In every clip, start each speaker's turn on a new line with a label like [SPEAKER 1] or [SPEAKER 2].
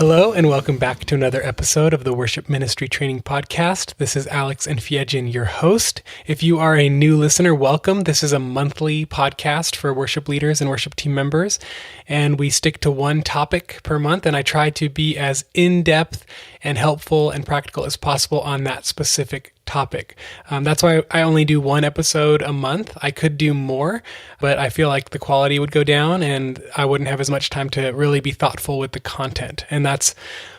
[SPEAKER 1] Hello, and welcome back to another episode of the Worship Ministry Training Podcast. This is Alex and Fiejin, your host. If you are a new listener, welcome. This is a monthly podcast for worship leaders and worship team members, and we stick to one topic per month, and I try to be as in-depth and helpful and practical as possible on that specific topic. That's why I only do one episode a month. I could do more, but I feel like the quality would go down and I wouldn't have as much time to really be thoughtful with the content. And that's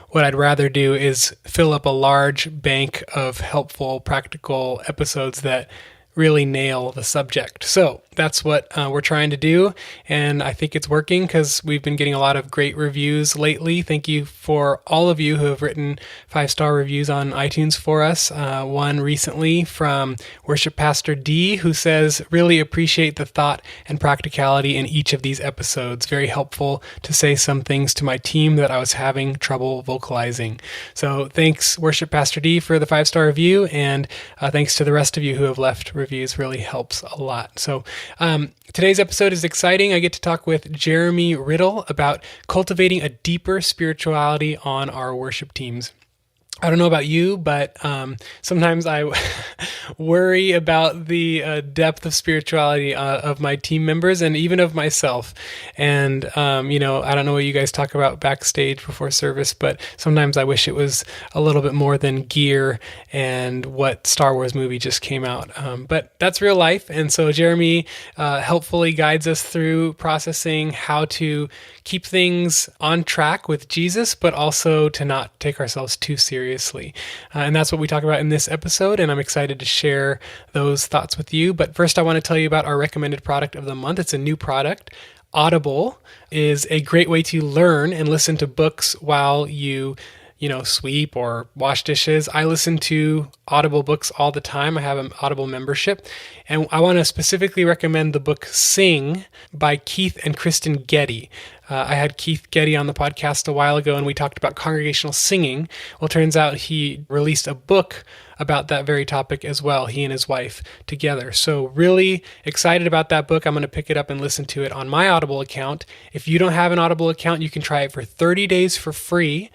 [SPEAKER 1] what I'd rather do, is fill up a large bank of helpful, practical episodes that really nail the subject. So that's what we're trying to do, and I think it's working because we've been getting a lot of great reviews lately. Thank you for all of you who have written 5-star reviews on iTunes for us. One recently from Worship Pastor D, who says, really appreciate the thought and practicality in each of these episodes. Very helpful to say some things to my team that I was having trouble vocalizing. So thanks, Worship Pastor D, for the 5-star review, and thanks to the rest of you who have left reviews. Really helps a lot. So today's episode is exciting. I get to talk with Jeremy Riddle about cultivating a deeper spirituality on our worship teams. I don't know about you, but sometimes I worry about the depth of spirituality of my team members and even of myself. And, I don't know what you guys talk about backstage before service, but sometimes I wish it was a little bit more than gear and what Star Wars movie just came out. But that's real life. And so Jeremy helpfully guides us through processing how to keep things on track with Jesus, but also to not take ourselves too seriously. And that's what we talk about in this episode, and I'm excited to share those thoughts with you. But first, I want to tell you about our recommended product of the month. It's a new product. Audible is a great way to learn and listen to books while you sweep or wash dishes. I listen to Audible books all the time. I have an Audible membership. And I want to specifically recommend the book Sing by Keith and Kristen Getty. I had Keith Getty on the podcast a while ago, and we talked about congregational singing. Well, it turns out he released a book about that very topic as well, he and his wife together. So really excited about that book. I'm going to pick it up and listen to it on my Audible account. If you don't have an Audible account, you can try it for 30 days for free,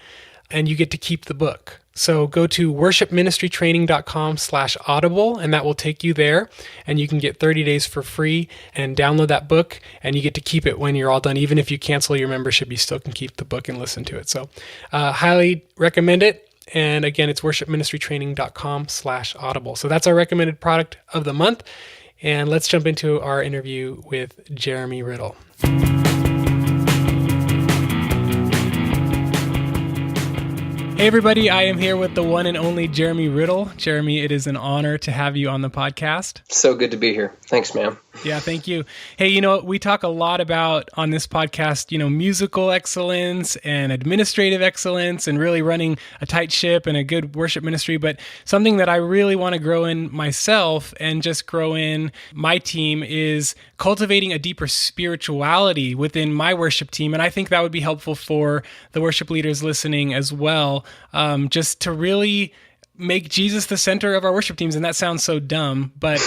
[SPEAKER 1] and you get to keep the book. So go to worshipministrytraining.com/audible, and that will take you there, and you can get 30 days for free and download that book, and you get to keep it when you're all done. Even if you cancel your membership, you still can keep the book and listen to it. So highly recommend it. And again, it's worshipministrytraining.com/audible. So that's our recommended product of the month. And let's jump into our interview with Jeremy Riddle. Hey everybody, I am here with the one and only Jeremy Riddle. Jeremy, it is an honor to have you on the podcast.
[SPEAKER 2] So good to be here. Thanks, man.
[SPEAKER 1] Yeah, thank you. Hey, we talk a lot about on this podcast, musical excellence and administrative excellence and really running a tight ship and a good worship ministry. But something that I really want to grow in myself and just grow in my team is cultivating a deeper spirituality within my worship team. And I think that would be helpful for the worship leaders listening as well, just to really make Jesus the center of our worship teams. And that sounds so dumb, but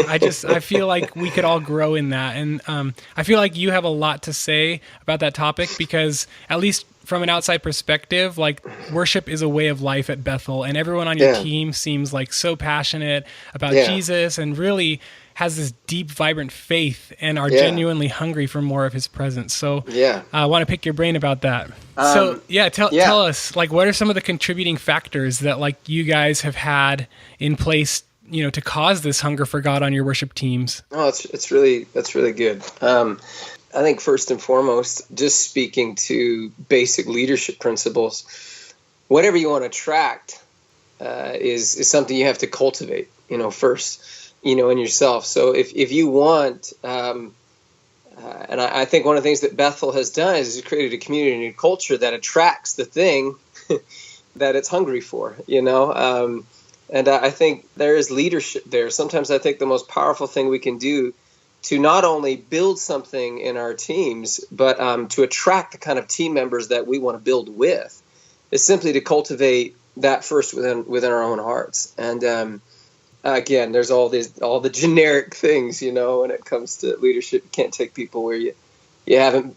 [SPEAKER 1] I feel like we could all grow in that. And I feel like you have a lot to say about that topic because, at least from an outside perspective, like, worship is a way of life at Bethel, and everyone on your team seems like so passionate about Jesus and really has this deep, vibrant faith and are genuinely hungry for more of his presence. So I want to pick your brain about that. Tell us, like, what are some of the contributing factors that, like, you guys have had in place, to cause this hunger for God on your worship teams?
[SPEAKER 2] Oh, that's really good. I think first and foremost, just speaking to basic leadership principles, whatever you want to attract is something you have to cultivate, first. In yourself. So if you want, and I think one of the things that Bethel has done is created a community and a culture that attracts the thing that it's hungry for, and I think there is leadership there. Sometimes I think the most powerful thing we can do to not only build something in our teams, but to attract the kind of team members that we want to build with, is simply to cultivate that first within our own hearts. And again, there's all the generic things, when it comes to leadership. You can't take people where you haven't,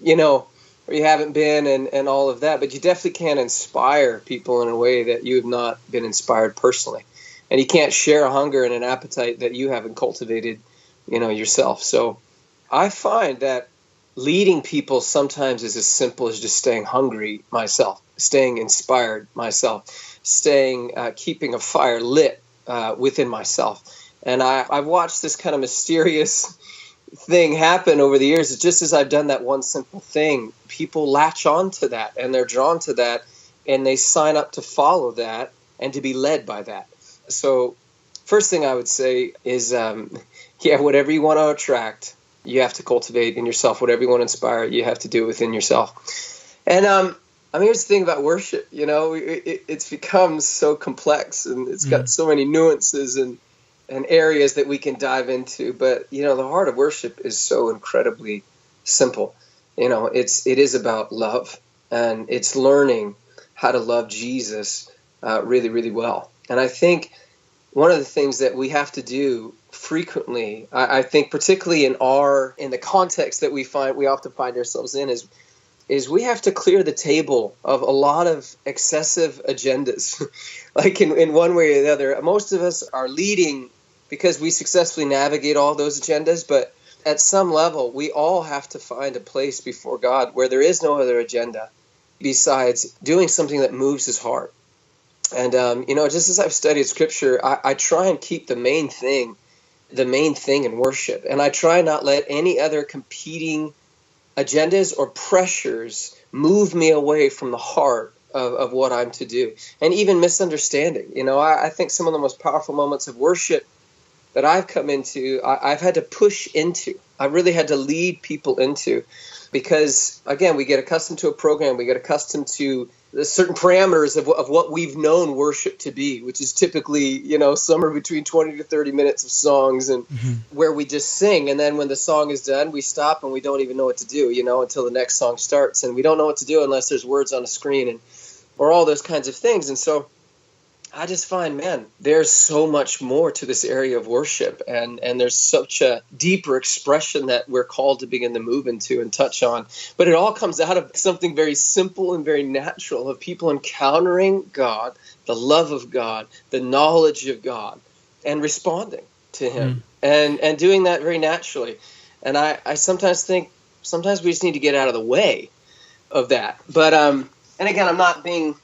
[SPEAKER 2] you haven't been, and all of that. But you definitely can inspire people in a way that you have not been inspired personally. And you can't share a hunger and an appetite that you haven't cultivated, yourself. So I find that leading people sometimes is as simple as just staying hungry myself, staying inspired myself, keeping a fire lit within myself. And I've watched this kind of mysterious thing happen over the years. Just as I've done that one simple thing, people latch on to that and they're drawn to that and they sign up to follow that and to be led by that. So first thing I would say is, whatever you want to attract, you have to cultivate in yourself. Whatever you want to inspire, you have to do it within yourself. And here's the thing about worship. It's become so complex and it's got so many nuances and areas that we can dive into. But, the heart of worship is so incredibly simple. It is about love, and it's learning how to love Jesus really, really well. And I think one of the things that we have to do frequently, I think particularly in the context that we often find ourselves in, is we have to clear the table of a lot of excessive agendas. Like in one way or the other, most of us are leading because we successfully navigate all those agendas, but at some level, we all have to find a place before God where there is no other agenda besides doing something that moves his heart. And, just as I've studied Scripture, I try and keep the main thing in worship. And I try not let any other competing agendas or pressures move me away from the heart of what I'm to do. And even misunderstanding. I think some of the most powerful moments of worship that I've come into, I've had to push into. I really had to lead people into. Because, again, we get accustomed to a program. We get accustomed to the certain parameters of what we've known worship to be, which is typically, somewhere between 20 to 30 minutes of songs and where we just sing. And then when the song is done, we stop and we don't even know what to do, until the next song starts. And we don't know what to do unless there's words on a screen or all those kinds of things. And so I just find, man, there's so much more to this area of worship, and there's such a deeper expression that we're called to begin to move into and touch on. But it all comes out of something very simple and very natural of people encountering God, the love of God, the knowledge of God, and responding to him and doing that very naturally. And I sometimes think we just need to get out of the way of that. But and again, I'm not being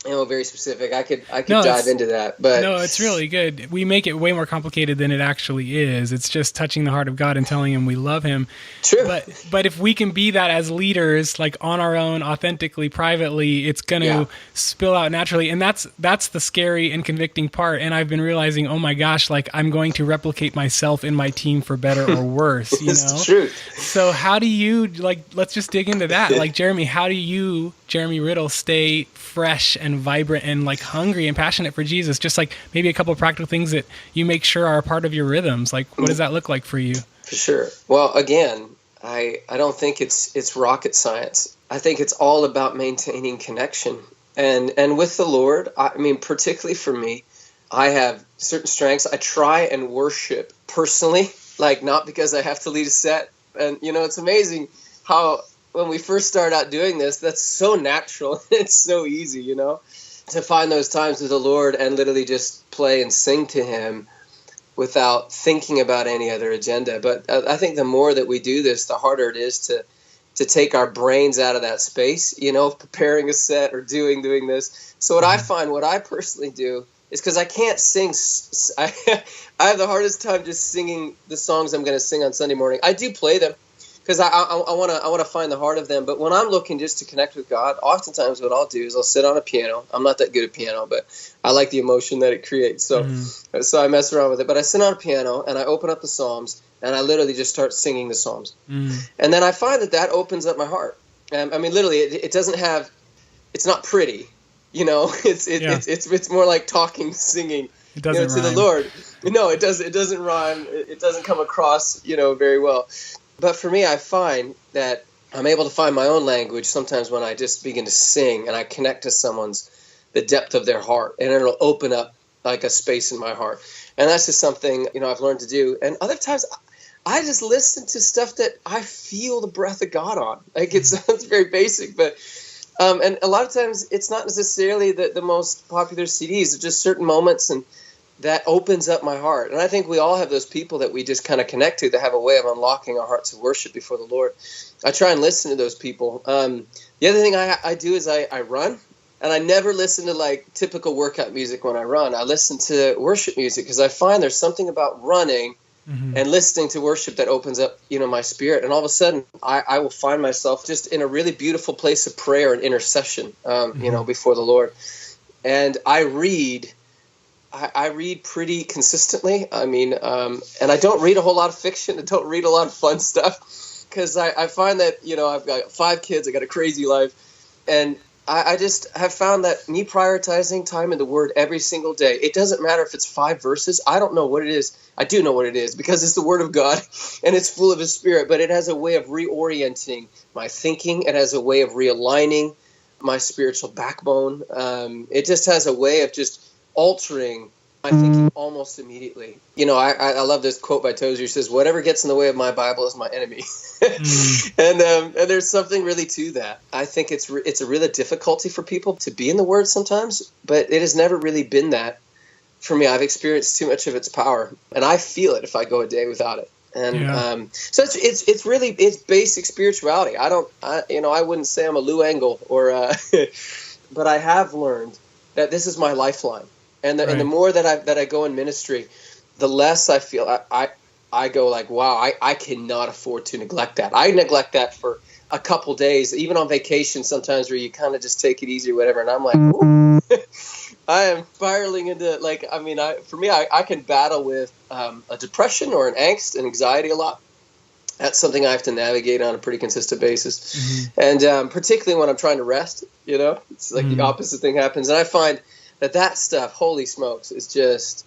[SPEAKER 2] very specific. I could dive into that, but
[SPEAKER 1] no, it's really good. We make it way more complicated than it actually is. It's just touching the heart of God and telling him we love him.
[SPEAKER 2] True.
[SPEAKER 1] But if we can be that as leaders, like on our own, authentically, privately, it's going to spill out naturally. And that's the scary and convicting part. And I've been realizing, oh my gosh, like I'm going to replicate myself in my team for better or worse,
[SPEAKER 2] It's true.
[SPEAKER 1] So how do you, let's just dig into that. Like Jeremy, how do you, Jeremy Riddle, stay fresh and vibrant and hungry and passionate for Jesus? Just maybe a couple of practical things that you make sure are a part of your rhythms. What does that look like for you?
[SPEAKER 2] For sure. Well, again, I don't think it's rocket science. I think it's all about maintaining connection and with the Lord. I mean, particularly for me, I have certain strengths. I try and worship personally, not because I have to lead a set. And it's amazing how when we first start out doing this, that's so natural. It's so easy, to find those times with the Lord and literally just play and sing to him without thinking about any other agenda. But I think the more that we do this, the harder it is to take our brains out of that space, preparing a set or doing this. So what I find, what I personally do is, because I can't sing, I have the hardest time just singing the songs I'm going to sing on Sunday morning. I do play them, because I want to find the heart of them. But when I'm looking just to connect with God, oftentimes what I'll do is I'll sit on a piano. I'm not that good at piano, but I like the emotion that it creates. So I mess around with it. But I sit on a piano and I open up the Psalms and I literally just start singing the Psalms. And then I find that opens up my heart. I mean, literally, it doesn't have. It's not pretty, It's more like talking, singing.
[SPEAKER 1] It doesn't
[SPEAKER 2] to
[SPEAKER 1] rhyme.
[SPEAKER 2] the Lord. No, it doesn't. It doesn't rhyme. It doesn't come across, very well. But for me, I find that I'm able to find my own language sometimes when I just begin to sing and I connect to the depth of their heart, and it'll open up a space in my heart. And that's just something, I've learned to do. And other times I just listen to stuff that I feel the breath of God on. Like, it sounds very basic, but and a lot of times it's not necessarily the most popular CDs. It's just certain moments, and that opens up my heart. And I think we all have those people that we just kind of connect to that have a way of unlocking our hearts of worship before the Lord. I try and listen to those people. The other thing I do is I run. And I never listen to like typical workout music when I run. I listen to worship music because I find there's something about running and listening to worship that opens up, my spirit. And all of a sudden, I will find myself just in a really beautiful place of prayer and intercession, before the Lord. And I read pretty consistently. I mean, and I don't read a whole lot of fiction. I don't read a lot of fun stuff because I find that, I've got 5 kids. I got a crazy life. And I just have found that me prioritizing time in the Word every single day, it doesn't matter if it's 5 verses. I don't know what it is. I do know what it is because it's the Word of God and it's full of His Spirit, but it has a way of reorienting my thinking. It has a way of realigning my spiritual backbone. It just has a way of just altering my thinking almost immediately. I love this quote by Tozer. He says, "Whatever gets in the way of my Bible is my enemy." And there's something really to that. I think it's a real difficulty for people to be in the Word sometimes, but it has never really been that for me. I've experienced too much of its power, and I feel it if I go a day without it. And so it's really basic spirituality. I wouldn't say I'm a Lou Engle but I have learned that this is my lifeline. And the more that I go in ministry, the less I feel I go like, wow, I cannot afford to neglect that. I neglect that for a couple days, even on vacation sometimes, where you kind of just take it easy or whatever. And I'm like, ooh, I am spiraling into I can battle with a depression or an angst and anxiety a lot. That's something I have to navigate on a pretty consistent basis. And particularly when I'm trying to rest, it's like the opposite thing happens. And I find that stuff, holy smokes, it just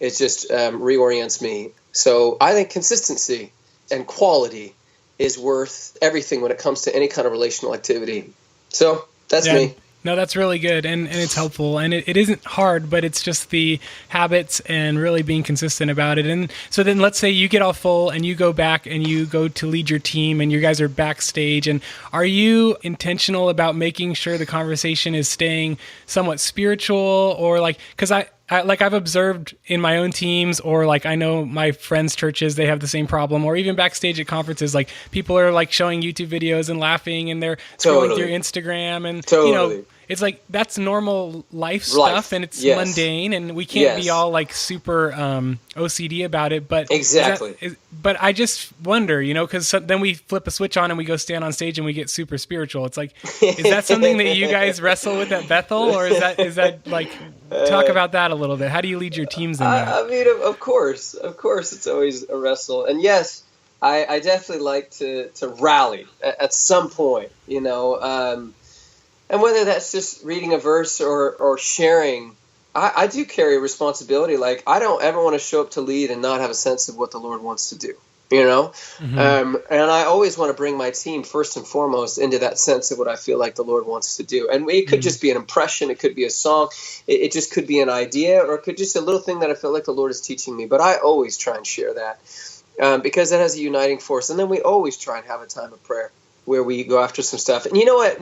[SPEAKER 2] reorients me. So I think consistency and quality is worth everything when it comes to any kind of relational activity. So that's me.
[SPEAKER 1] No, that's really good, and it's helpful, and it isn't hard, but it's just the habits and really being consistent about it. And so then let's say you get all full and you go back and you go to lead your team and you guys are backstage, and are you intentional about making sure the conversation is staying somewhat spiritual, or like, because I've observed in my own teams, or like I know my friends' churches, they have the same problem, or even backstage at conferences, like people are like showing YouTube videos and laughing and they're scrolling through Instagram and it's like that's normal life stuff and it's mundane and we can't be all like super OCD about it. But
[SPEAKER 2] exactly.
[SPEAKER 1] But I just wonder, because then we flip a switch on and we go stand on stage and we get super spiritual. It's like, is that something that you guys wrestle with at Bethel, or is that like, talk about that a little bit? How do you lead your teams in that?
[SPEAKER 2] I mean, of course, it's always a wrestle. And yes, I definitely like to rally at some point, and whether that's just reading a verse or sharing, I do carry a responsibility. Like, I don't ever want to show up to lead and not have a sense of what the Lord wants to do, and I always want to bring my team first and foremost into that sense of what I feel like the Lord wants to do. And it could just be an impression. It could be a song. It just could be an idea, or it could just a little thing that I feel like the Lord is teaching me. But I always try and share that because it has a uniting force. And then we always try and have a time of prayer where we go after some stuff. And you know what?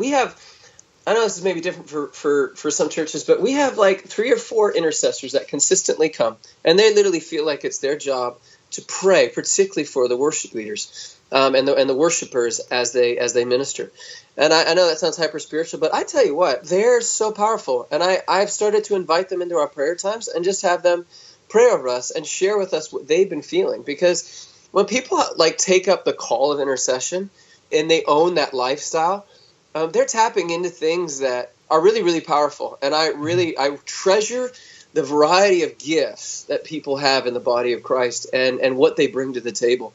[SPEAKER 2] I know this is maybe different for some churches, but we have like 3 or 4 intercessors that consistently come, and they literally feel like it's their job to pray, particularly for the worship leaders and the worshipers as they minister. And I know that sounds hyper spiritual, but I tell you what, they're so powerful. And I've started to invite them into our prayer times and just have them pray over us and share with us what they've been feeling. Because when people like take up the call of intercession and they own that lifestyle, they're tapping into things that are really, really powerful. And I treasure the variety of gifts that people have in the body of Christ and what they bring to the table.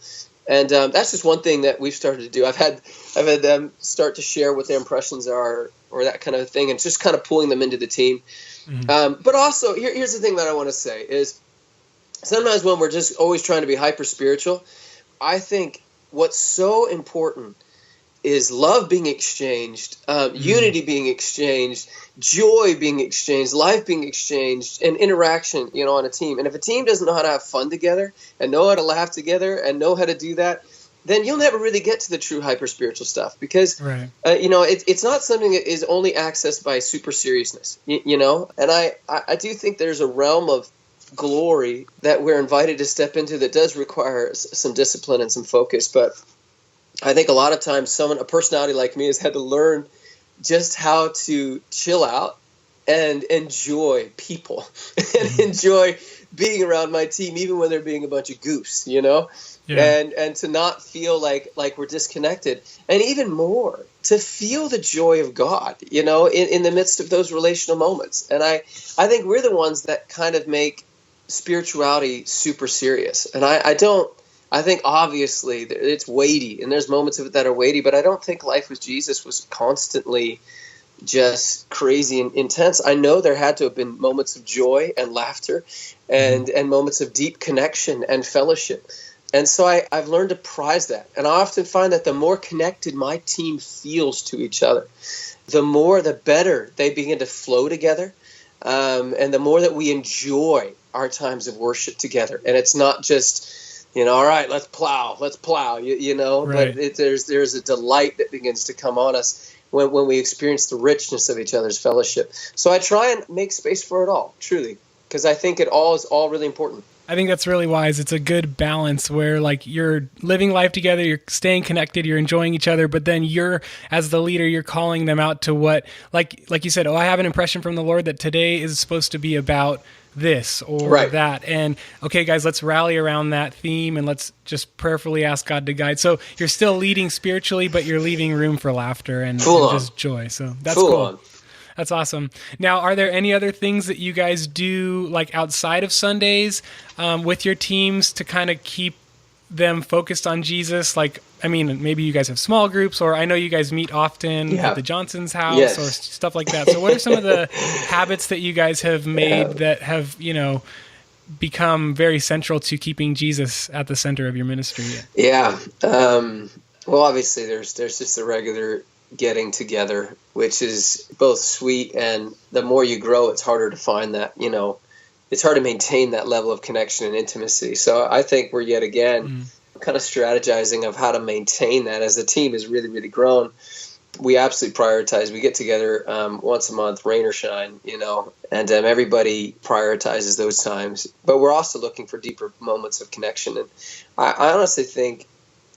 [SPEAKER 2] And that's just one thing that we've started to do. I've had them start to share what their impressions are or that kind of thing, and just kind of pulling them into the team. But also, here's the thing that I want to say is sometimes when we're just always trying to be hyper spiritual, I think what's so important is love being exchanged, unity being exchanged, joy being exchanged, life being exchanged, and interaction, on a team. And if a team doesn't know how to have fun together and know how to laugh together and know how to do that, then you'll never really get to the true hyper-spiritual stuff, because,
[SPEAKER 1] Right.
[SPEAKER 2] It's not something that is only accessed by super seriousness, And I do think there's a realm of glory that we're invited to step into that does require some discipline and some focus. But I think a lot of times a personality like me has had to learn just how to chill out and enjoy people and enjoy being around my team, even when they're being a bunch of goofs,
[SPEAKER 1] Yeah.
[SPEAKER 2] and to not feel like we're disconnected, and even more to feel the joy of God, in the midst of those relational moments. And I think we're the ones that kind of make spirituality super serious. And I think obviously it's weighty, and there's moments of it that are weighty, but I don't think life with Jesus was constantly just crazy and intense. I know there had to have been moments of joy and laughter and moments of deep connection and fellowship. And so I've learned to prize that. And I often find that the more connected my team feels to each other, the better they begin to flow together. And the more that we enjoy our times of worship together. And it's not just, all right, let's plow, right. But there's a delight that begins to come on us when we experience the richness of each other's fellowship. So I try and make space for it all, truly, because I think it all is all really important.
[SPEAKER 1] I think that's really wise. It's a good balance where you're living life together, you're staying connected, you're enjoying each other, but then you're, as the leader, you're calling them out to what, like you said, I have an impression from the Lord that today is supposed to be about this or
[SPEAKER 2] right.
[SPEAKER 1] that. And okay, guys, let's rally around that theme and let's just prayerfully ask God to guide. So you're still leading spiritually, but you're leaving room for laughter and just joy. So that's cool. That's awesome. Now, are there any other things that you guys do outside of Sundays with your teams to kind of keep them focused on Jesus? Maybe you guys have small groups, or I know you guys meet often at the Johnson's house or stuff like that. So what are some of the habits that you guys have made that have, become very central to keeping Jesus at the center of your ministry?
[SPEAKER 2] Yeah. Well, obviously there's just the regular getting together, which is both sweet, and the more you grow, it's harder to find that, it's hard to maintain that level of connection and intimacy. So I think we're yet again kind of strategizing of how to maintain that as the team has really, really grown. We absolutely prioritize. We get together once a month, rain or shine, and everybody prioritizes those times. But we're also looking for deeper moments of connection. And I honestly think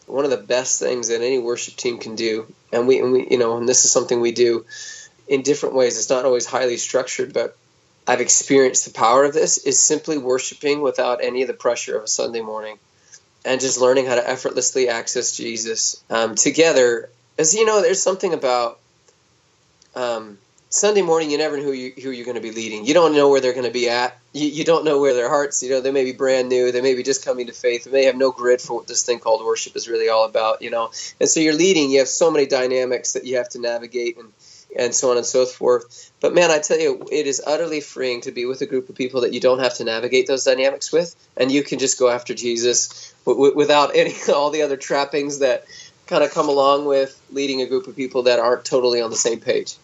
[SPEAKER 2] one of the best things that any worship team can do, and we and this is something we do in different ways. It's not always highly structured, but I've experienced the power of this, is simply worshiping without any of the pressure of a Sunday morning, and just learning how to effortlessly access Jesus together. As there's something about Sunday morning, you never know who you're going to be leading. You don't know where they're going to be at. You don't know where their hearts, they may be brand new. They may be just coming to faith. They may have no grid for what this thing called worship is really all about, And so you're leading. You have so many dynamics that you have to navigate and so on and so forth. But man, I tell you, it is utterly freeing to be with a group of people that you don't have to navigate those dynamics with, and you can just go after Jesus without all the other trappings that kind of come along with leading a group of people that aren't totally on the same page.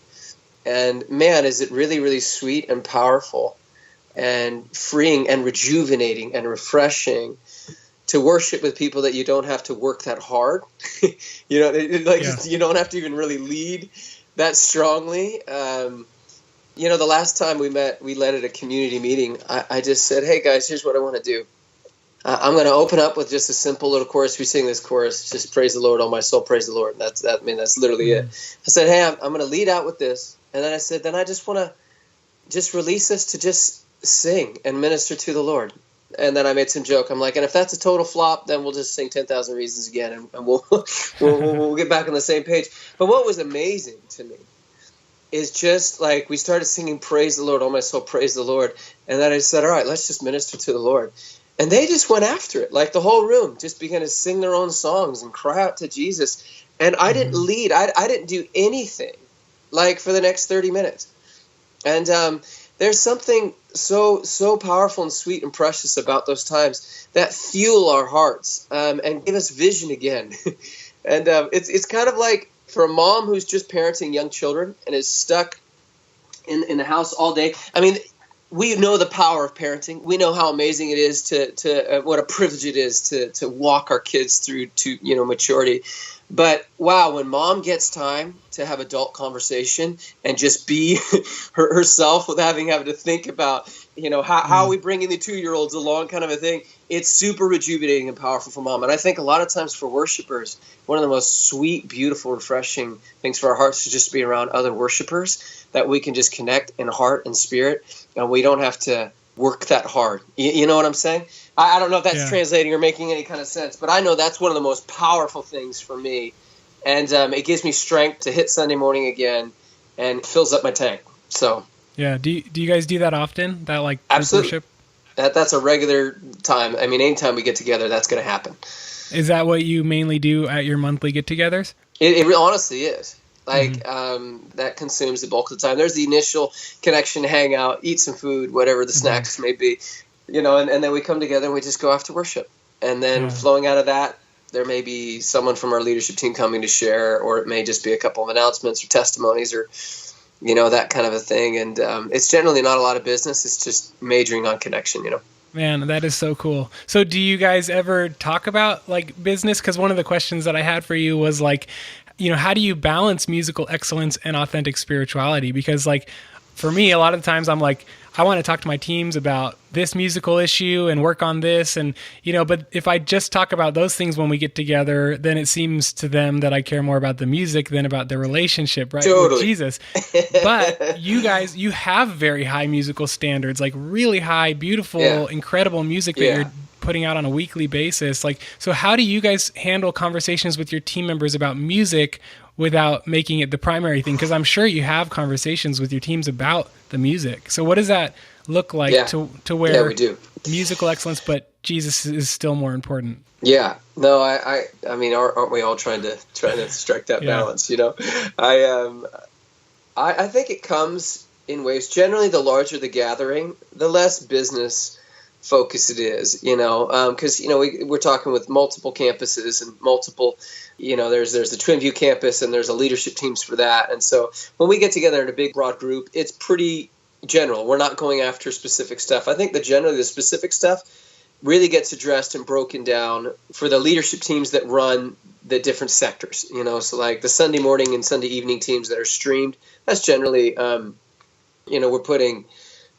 [SPEAKER 2] And man, is it really, really sweet and powerful and freeing and rejuvenating and refreshing to worship with people that you don't have to work that hard. You don't have to even really lead that strongly. The last time we met, we led at a community meeting. I just said, hey guys, here's what I want to do. I'm going to open up with just a simple little chorus. We sing this chorus, just praise the Lord, all my soul, praise the Lord. That's literally it. I said, hey, I'm going to lead out with this. And then I said, then I just want to just release us to just sing and minister to the Lord. And then I made some joke. I'm like, and if that's a total flop, then we'll just sing 10,000 Reasons again, and we'll get back on the same page. But what was amazing to me is just like we started singing praise the Lord, all my soul, praise the Lord. And then I said, all right, let's just minister to the Lord. And they just went after it. Like the whole room just began to sing their own songs and cry out to Jesus. And I didn't lead. I didn't do anything like for the next 30 minutes. And there's something so powerful and sweet and precious about those times that fuel our hearts and give us vision again. And it's kind of like for a mom who's just parenting young children and is stuck in the house all day, I mean, we know the power of parenting. We know how amazing it is to what a privilege it is to walk our kids through to, maturity. But wow, when mom gets time to have adult conversation and just be herself without having to think about, how are we bringing the 2-year-olds along kind of a thing, it's super rejuvenating and powerful for mom. And I think a lot of times for worshipers, one of the most sweet, beautiful, refreshing things for our hearts is just to be around other worshipers that we can just connect in heart and spirit, and we don't have to work that hard. You know what I'm saying? I don't know if that's translating or making any kind of sense, but I know that's one of the most powerful things for me. And it gives me strength to hit Sunday morning again and fills up my tank. So
[SPEAKER 1] yeah. Do you guys do that often? That like
[SPEAKER 2] absolutely.
[SPEAKER 1] Worship?
[SPEAKER 2] That's a regular time. I mean, anytime we get together, that's going to happen. Is
[SPEAKER 1] that what you mainly do at your monthly get-togethers?
[SPEAKER 2] It honestly is. Like, that consumes the bulk of the time. There's the initial connection, hang out, eat some food, whatever the snacks may be, and then we come together and we just go after worship. And then flowing out of that, there may be someone from our leadership team coming to share, or it may just be a couple of announcements or testimonies or, that kind of a thing. And it's generally not a lot of business. It's just majoring on connection,
[SPEAKER 1] Man, that is so cool. So do you guys ever talk about like business? Because one of the questions that I had for you was like, how do you balance musical excellence and authentic spirituality? Because like for me, a lot of the times I'm like, I want to talk to my teams about this musical issue and work on this. And, but if I just talk about those things when we get together, then it seems to them that I care more about the music than about the relationship, right?
[SPEAKER 2] Totally.
[SPEAKER 1] With Jesus. But you guys, you have very high musical standards, like really high, beautiful, incredible music that you're putting out on a weekly basis. Like, so how do you guys handle conversations with your team members about music without making it the primary thing? Because I'm sure you have conversations with your teams about the music. So what does that look like to where
[SPEAKER 2] we do
[SPEAKER 1] musical excellence, but Jesus is still more important?
[SPEAKER 2] Yeah, no, I mean, aren't we all trying to strike that balance? I think it comes in ways. Generally, the larger the gathering, the less business focus it is, because we're talking with multiple campuses and multiple, there's the Twin View campus and there's a leadership teams for that. And so when we get together in a big broad group, it's pretty general. We're not going after specific stuff. I think that generally the specific stuff really gets addressed and broken down for the leadership teams that run the different sectors, so like the Sunday morning and Sunday evening teams that are streamed, that's generally, we're putting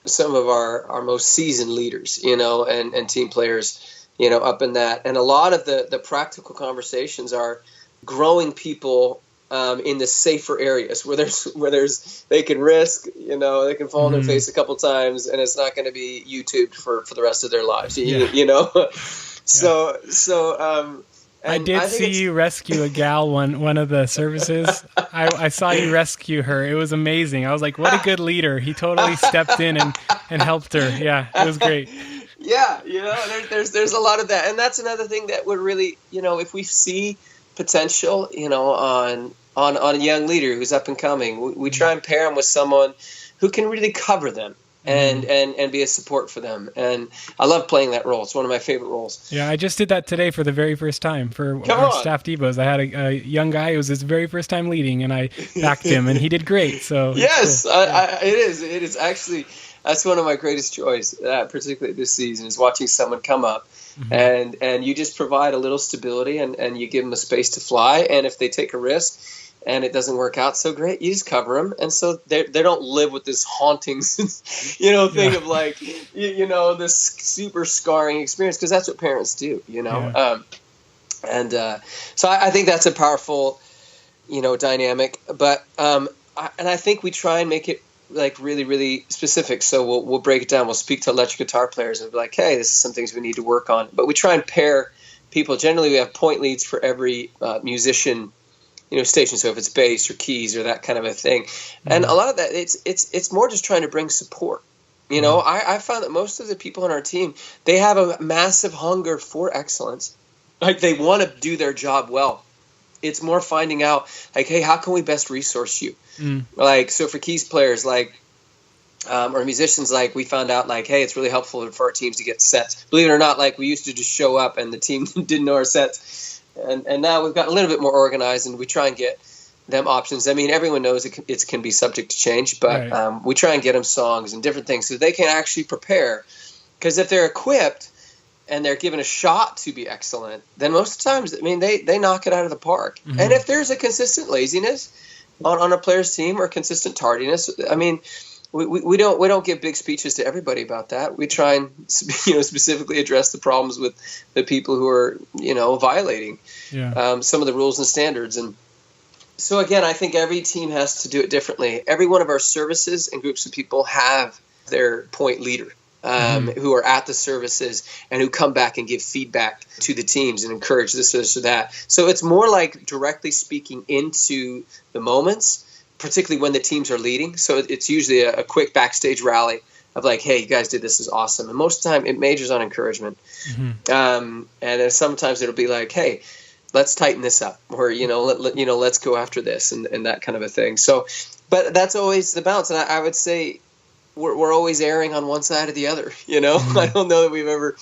[SPEAKER 2] some of our most seasoned leaders, and team players, up in that. And a lot of the practical conversations are growing people in the safer areas where they can risk, they can fall on their face a couple times and it's not going to be YouTubed for the rest of their lives, So
[SPEAKER 1] I did see you rescue a gal one of the services. I saw you rescue her. It was amazing. I was like, what a good leader. He totally stepped in and helped her. Yeah, it was great.
[SPEAKER 2] Yeah, there's a lot of that. And that's another thing that would really, if we see potential, on a young leader who's up and coming, we try and pair them with someone who can really cover them. And be a support for them. And I love playing that role. It's one of my favorite roles.
[SPEAKER 1] Yeah, I just did that today for the very first time for our staff Devos. I had a young guy. It was his very first time leading, and I backed him, and he did great. So
[SPEAKER 2] yes, cool. It is. It is actually, that's one of my greatest joys, particularly this season, is watching someone come up. And you just provide a little stability and you give them a space to fly. And if they take a risk, and it doesn't work out so great, you just cover them. And so they don't live with this haunting, thing of like, this super scarring experience, because that's what parents do, So I think that's a powerful, dynamic. But I think we try and make it like really, really specific. So we'll break it down. We'll speak to electric guitar players and be like, hey, this is some things we need to work on. But we try and pair people. Generally, we have point leads for every musician station. So if it's bass or keys or that kind of a thing, and a lot of that, it's more just trying to bring support. I found that most of the people on our team, they have a massive hunger for excellence. Like they want to do their job well. It's more finding out like, hey, how can we best resource you? Like, so for keys players, like, or musicians, like we found out like, hey, it's really helpful for our teams to get sets. Believe it or not, like we used to just show up and the team didn't know our sets. And now we've got a little bit more organized, and we try and get them options. I mean, everyone knows it can be subject to change, but
[SPEAKER 1] Right.
[SPEAKER 2] We try and get them songs and different things so they can actually prepare. Because if they're equipped and they're given a shot to be excellent, then most of the times, I mean, they knock it out of the park.
[SPEAKER 1] Mm-hmm.
[SPEAKER 2] And if there's a consistent laziness on a player's team or consistent tardiness, I mean, we don't give big speeches to everybody about that. We try and specifically address the problems with the people who are violating some of the rules and standards. And so again, I think every team has to do it differently. Every one of our services and groups of people have their point leader who are at the services and who come back and give feedback to the teams and encourage this or that. So it's more like directly speaking into the moments, particularly when the teams are leading. So it's usually a quick backstage rally of like, hey, you guys did this is awesome. And most of the time it majors on encouragement. And then sometimes it'll be like, hey, let's tighten this up, or, let's go after this and that kind of a thing. So, but that's always the balance. And I would say we're always erring on one side or the other, I don't know that we've ever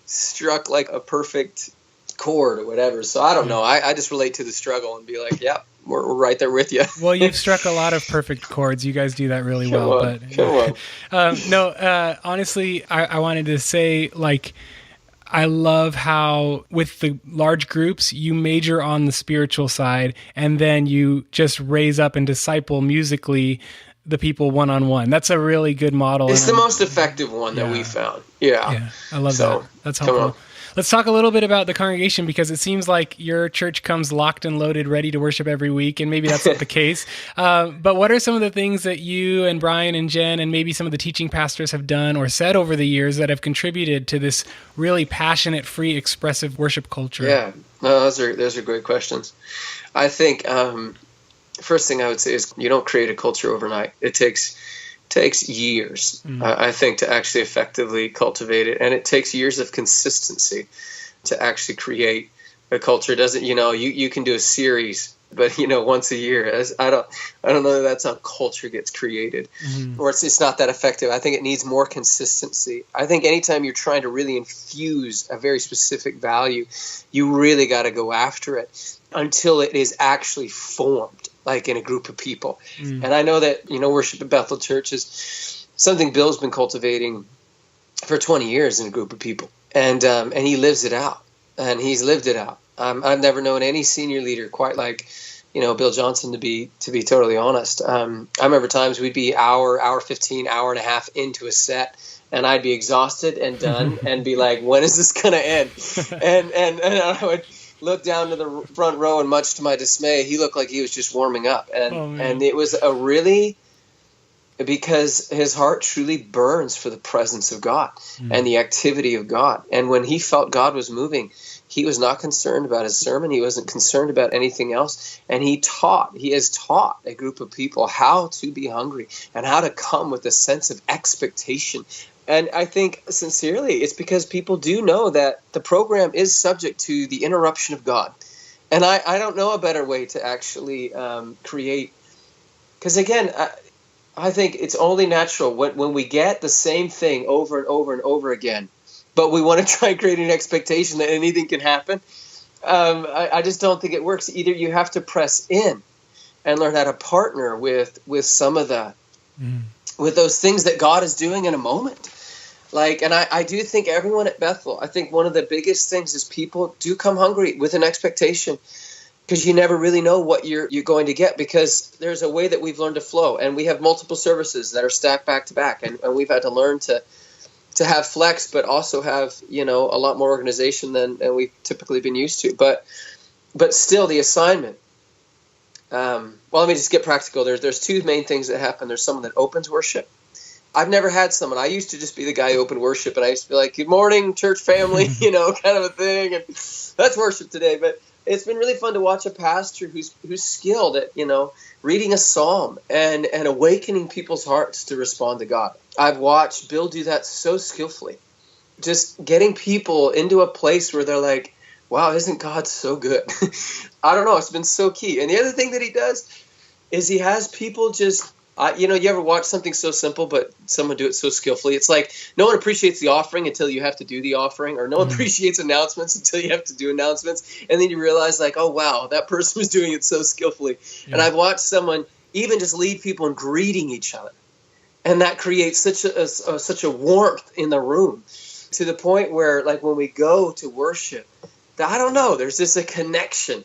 [SPEAKER 2] struck like a perfect chord or whatever. So I don't know. I just relate to the struggle and be like, yeah, we're right there with you.
[SPEAKER 1] Well, you've struck a lot of perfect chords. You guys do that really
[SPEAKER 2] Come
[SPEAKER 1] well.
[SPEAKER 2] on,
[SPEAKER 1] But honestly, I wanted to say, like, I love how with the large groups, you major on the spiritual side and then you just raise up and disciple musically the people one-on-one. That's a really good model.
[SPEAKER 2] It's the most effective one that we found. Yeah.
[SPEAKER 1] I love that. That's helpful. Let's talk a little bit about the congregation, because it seems like your church comes locked and loaded, ready to worship every week, and maybe that's not the case. But what are some of the things that you and Brian and Jen and maybe some of the teaching pastors have done or said over the years that have contributed to this really passionate, free, expressive worship culture?
[SPEAKER 2] Yeah, no, those are great questions. I think first thing I would say is you don't create a culture overnight. It takes years, I think, to actually effectively cultivate it. And it takes years of consistency to actually create a culture. It doesn't, you can do a series, but, once a year. I don't know that that's how culture gets created, or it's not that effective. I think it needs more consistency. I think anytime you're trying to really infuse a very specific value, you really got to go after it until it is actually formed, like in a group of people. And I know that, worship at Bethel Church is something Bill's been cultivating for 20 years in a group of people. And he lives it out, and he's lived it out. I've never known any senior leader quite like, Bill Johnson, to be totally honest. I remember times we'd be hour 15, hour and a half into a set, and I'd be exhausted and done and be like, when is this going to end? And I would look down to the front row, and much to my dismay, he looked like he was just warming up. And it was because his heart truly burns for the presence of God and the activity of God. And when he felt God was moving, he was not concerned about his sermon. He wasn't concerned about anything else. And he has taught a group of people how to be hungry and how to come with a sense of expectation. And I think, sincerely, it's because people do know that the program is subject to the interruption of God. And I don't know a better way to actually create. Because, again, I think it's only natural when we get the same thing over and over and over again, but we want to try and create an expectation that anything can happen. I just don't think it works. Either you have to press in and learn how to partner with some of with those things that God is doing in a moment. And I do think everyone at Bethel, I think one of the biggest things is people do come hungry with an expectation, because you never really know what you're going to get, because there's a way that we've learned to flow, and we have multiple services that are stacked back to back, and we've had to learn to have flex, but also have, a lot more organization than we've typically been used to. But still, the assignment. Well, let me just get practical. There's two main things that happen. There's someone that opens worship. I've never had someone. I used to just be the guy who opened worship, and I used to be like, "Good morning, church family," kind of a thing, and let's worship today. But it's been really fun to watch a pastor who's skilled at, reading a psalm and awakening people's hearts to respond to God. I've watched Bill do that so skillfully, just getting people into a place where they're like, wow, isn't God so good? I don't know. It's been so key. And the other thing that he does is he has people just You ever watch something so simple, but someone do it so skillfully? It's like no one appreciates the offering until you have to do the offering, or no one appreciates announcements until you have to do announcements. And then you realize, like, oh, wow, that person was doing it so skillfully. Yeah. And I've watched someone even just lead people in greeting each other. And that creates such a warmth in the room, to the point where, like, when we go to worship, I don't know, there's just a connection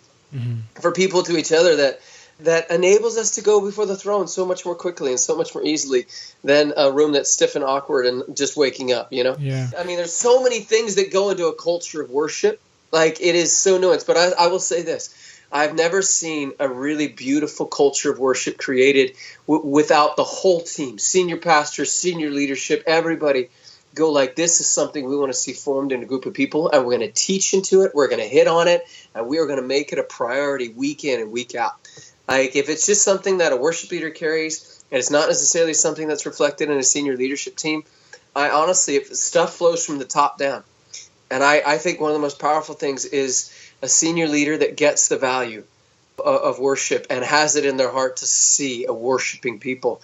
[SPEAKER 2] for people to each other that enables us to go before the throne so much more quickly and so much more easily than a room that's stiff and awkward and just waking up, you know?
[SPEAKER 1] Yeah.
[SPEAKER 2] I mean, there's so many things that go into a culture of worship. Like, it is so nuanced. But I will say this. I've never seen a really beautiful culture of worship created without the whole team, senior pastors, senior leadership, everybody go like, this is something we want to see formed in a group of people, and we're going to teach into it, we're going to hit on it, and we are going to make it a priority week in and week out. Like, if it's just something that a worship leader carries, and it's not necessarily something that's reflected in a senior leadership team, I honestly, if stuff flows from the top down. And I think one of the most powerful things is a senior leader that gets the value of worship and has it in their heart to see a worshiping people.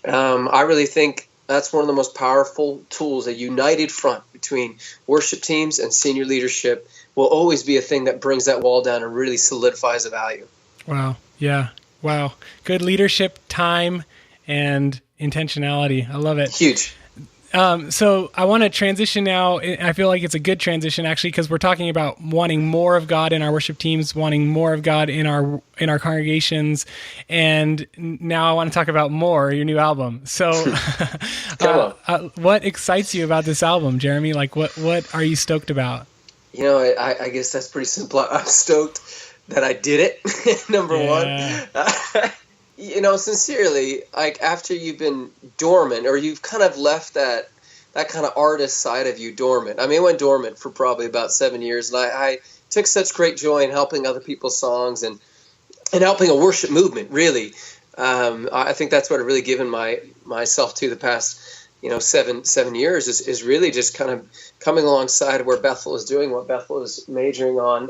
[SPEAKER 2] I really think that's one of the most powerful tools. A united front between worship teams and senior leadership will always be a thing that brings that wall down and really solidifies the value.
[SPEAKER 1] Wow. Yeah. Wow. Good leadership, time, and intentionality. I love it.
[SPEAKER 2] Huge.
[SPEAKER 1] So I want to transition now. I feel like it's a good transition, actually, because we're talking about wanting more of God in our worship teams, wanting more of God in our congregations, and now I want to talk about More, your new album. So, what excites you about this album, Jeremy? Like, what are you stoked about?
[SPEAKER 2] You know, I guess that's pretty simple. I'm stoked that I did it. Number one. You know, sincerely, like, after you've been dormant, or you've kind of left that kind of artist side of you dormant. I mean, it went dormant for probably about 7 years, and I took such great joy in helping other people's songs and helping a worship movement, really. I think that's what I've really given myself to the past, 7 years is really just kind of coming alongside where Bethel is doing what Bethel is majoring on,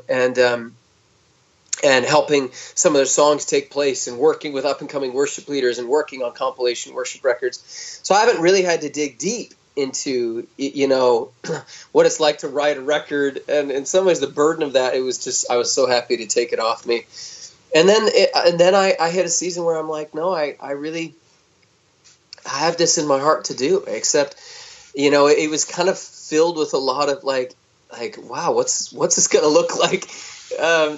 [SPEAKER 2] and helping some of their songs take place, and working with up-and-coming worship leaders and working on compilation worship records. So I haven't really had to dig deep into, what it's like to write a record. And in some ways, the burden of that, I was so happy to take it off me. And then I hit a season where I'm like, no, I have this in my heart to do, except, it was kind of filled with a lot of like, wow, what's this going to look like?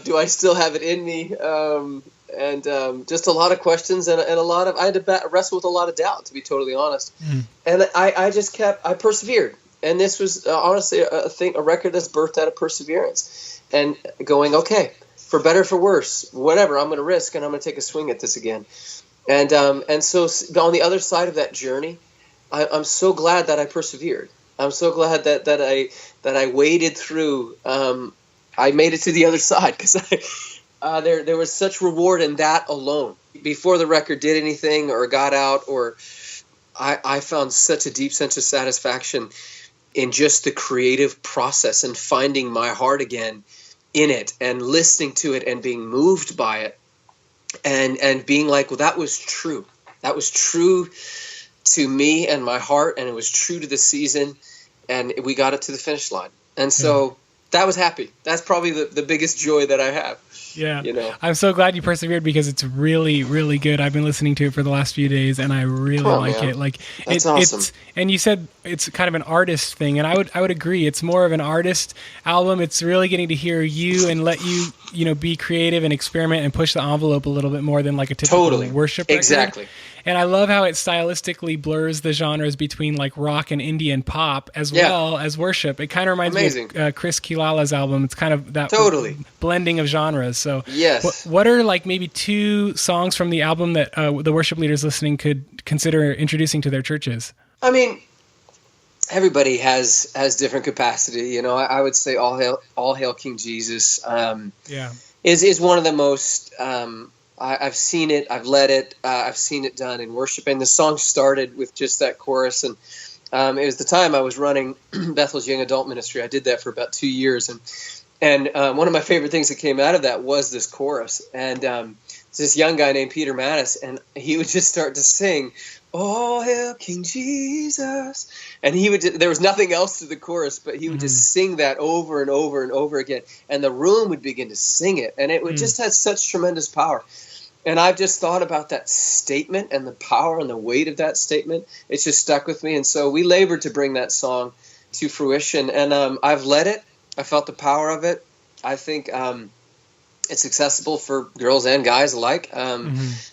[SPEAKER 2] Do I still have it in me? And just a lot of questions and a lot of, I had to wrestle with a lot of doubt, to be totally honest. And I persevered. And this was honestly a record that's birthed out of perseverance and going, okay, for better, for worse, whatever, I'm going to risk, and I'm going to take a swing at this again. And so on the other side of that journey, I'm so glad that I persevered. I'm so glad that I waded through. I made it to the other side because there was such reward in that alone. Before the record did anything or got out, or I found such a deep sense of satisfaction in just the creative process and finding my heart again in it and listening to it and being moved by it and being like, well, that was true. That was true to me and my heart, and it was true to the season, and we got it to the finish line. And so that was happy. That's probably the biggest joy that I have.
[SPEAKER 1] Yeah. I'm so glad you persevered, because it's really, really good. I've been listening to it for the last few days, and I really like it. Like,
[SPEAKER 2] that's awesome.
[SPEAKER 1] And you said it's kind of an artist thing, and I would agree. It's more of an artist album. It's really getting to hear you and let you, be creative and experiment and push the envelope a little bit more than like a typical worship record.
[SPEAKER 2] Exactly.
[SPEAKER 1] And I love how it stylistically blurs the genres between like rock and indie and pop, as well as worship. It kind of reminds me of Chris Kilala's album. It's kind of that blending of genres. So
[SPEAKER 2] yes.
[SPEAKER 1] What are like maybe 2 songs from the album that the worship leaders listening could consider introducing to their churches? I
[SPEAKER 2] mean, everybody has different capacity. I would say All Hail King Jesus is one of the most... I've seen it, I've led it, I've seen it done in worship. And the song started with just that chorus. And it was the time I was running Bethel's young adult ministry. I did that for about 2 years. And one of my favorite things that came out of that was this chorus. And this young guy named Peter Mattis, and he would just start to sing, "Oh, hail King Jesus," and there was nothing else to the chorus, but he would just sing that over and over and over again, and the room would begin to sing it, and it would just had such tremendous power. And I've just thought about that statement and the power and the weight of that statement. It's just stuck with me, and so we labored to bring that song to fruition, and I've led it. I felt the power of it. I think it's accessible for girls and guys alike,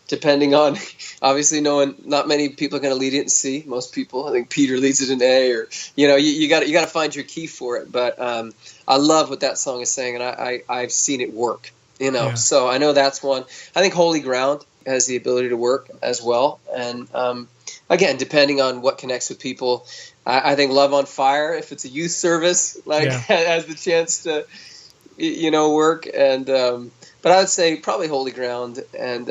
[SPEAKER 2] depending on, obviously, not many people are going to lead it in C. Most people, I think Peter leads it in A, or you got to find your key for it. But I love what that song is saying, and I've seen it work. So I know that's one. I think Holy Ground has the ability to work as well, and again, depending on what connects with people. I think Love on Fire, if it's a youth service, has the chance to, work. And but I would say probably Holy Ground and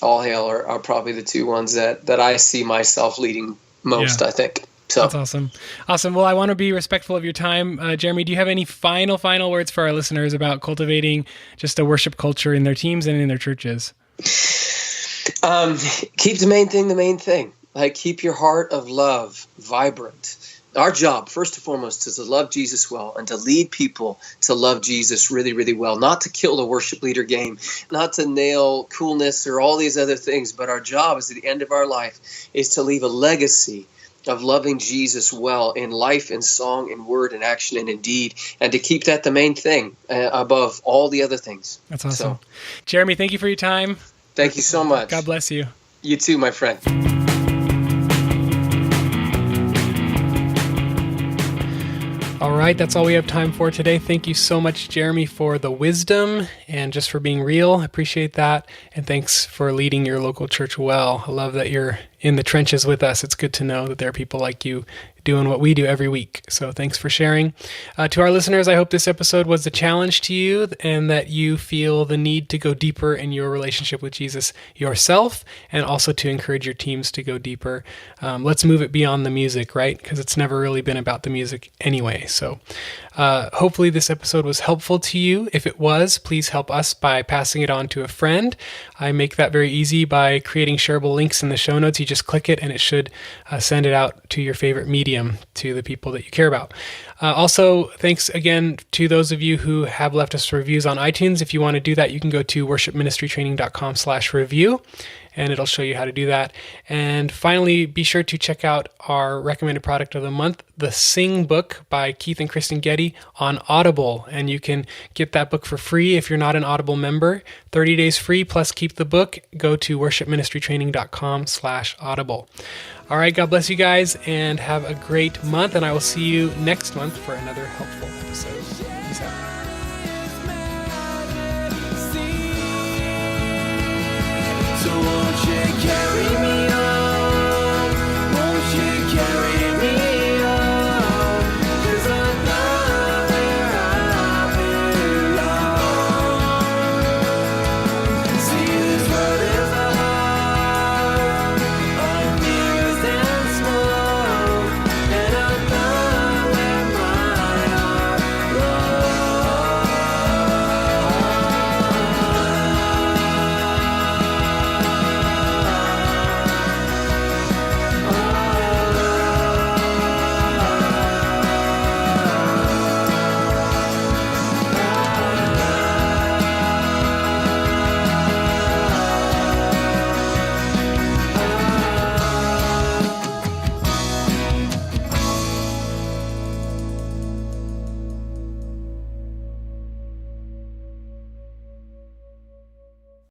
[SPEAKER 2] All Hail are probably the two ones that I see myself leading most. I think. So
[SPEAKER 1] that's awesome. Awesome. Well, I want to be respectful of your time, Jeremy. Do you have any final words for our listeners about cultivating just a worship culture in their teams and in their churches?
[SPEAKER 2] Keep the main thing. Like, keep your heart of love vibrant. Our job, first and foremost, is to love Jesus well and to lead people to love Jesus really, really well. Not to kill the worship leader game, not to nail coolness or all these other things. But our job is, at the end of our life, is to leave a legacy of loving Jesus well in life, in song, in word, in action, and in deed, and to keep that the main thing above all the other things.
[SPEAKER 1] That's awesome. Jeremy, thank you for your time.
[SPEAKER 2] Thank you so much.
[SPEAKER 1] God bless you.
[SPEAKER 2] You too, my friend.
[SPEAKER 1] All right, that's all we have time for today. Thank you so much, Jeremy, for the wisdom and just for being real. I appreciate that. And thanks for leading your local church well. I love that you're in the trenches with us. It's good to know that there are people like you doing what we do every week. So thanks for sharing. To our listeners, I hope this episode was a challenge to you and that you feel the need to go deeper in your relationship with Jesus yourself, and also to encourage your teams to go deeper. Let's move it beyond the music, right? Because it's never really been about the music anyway. So hopefully this episode was helpful to you. If it was, please help us by passing it on to a friend. I make that very easy by creating shareable links in the show notes. You just click it and it should send it out to your favorite medium, to the people that you care about. Also, thanks again to those of you who have left us reviews on iTunes. If you want to do that, you can go to worshipministrytraining.com/review, and it'll show you how to do that. And finally, be sure to check out our recommended product of the month, The Sing Book by Keith and Kristen Getty, on Audible. And you can get that book for free if you're not an Audible member. 30 days free, plus keep the book. Go to worshipministrytraining.com/audible. All right, God bless you guys, and have a great month, and I will see you next month for another helpful episode. Peace out.
[SPEAKER 3] So won't you carry me?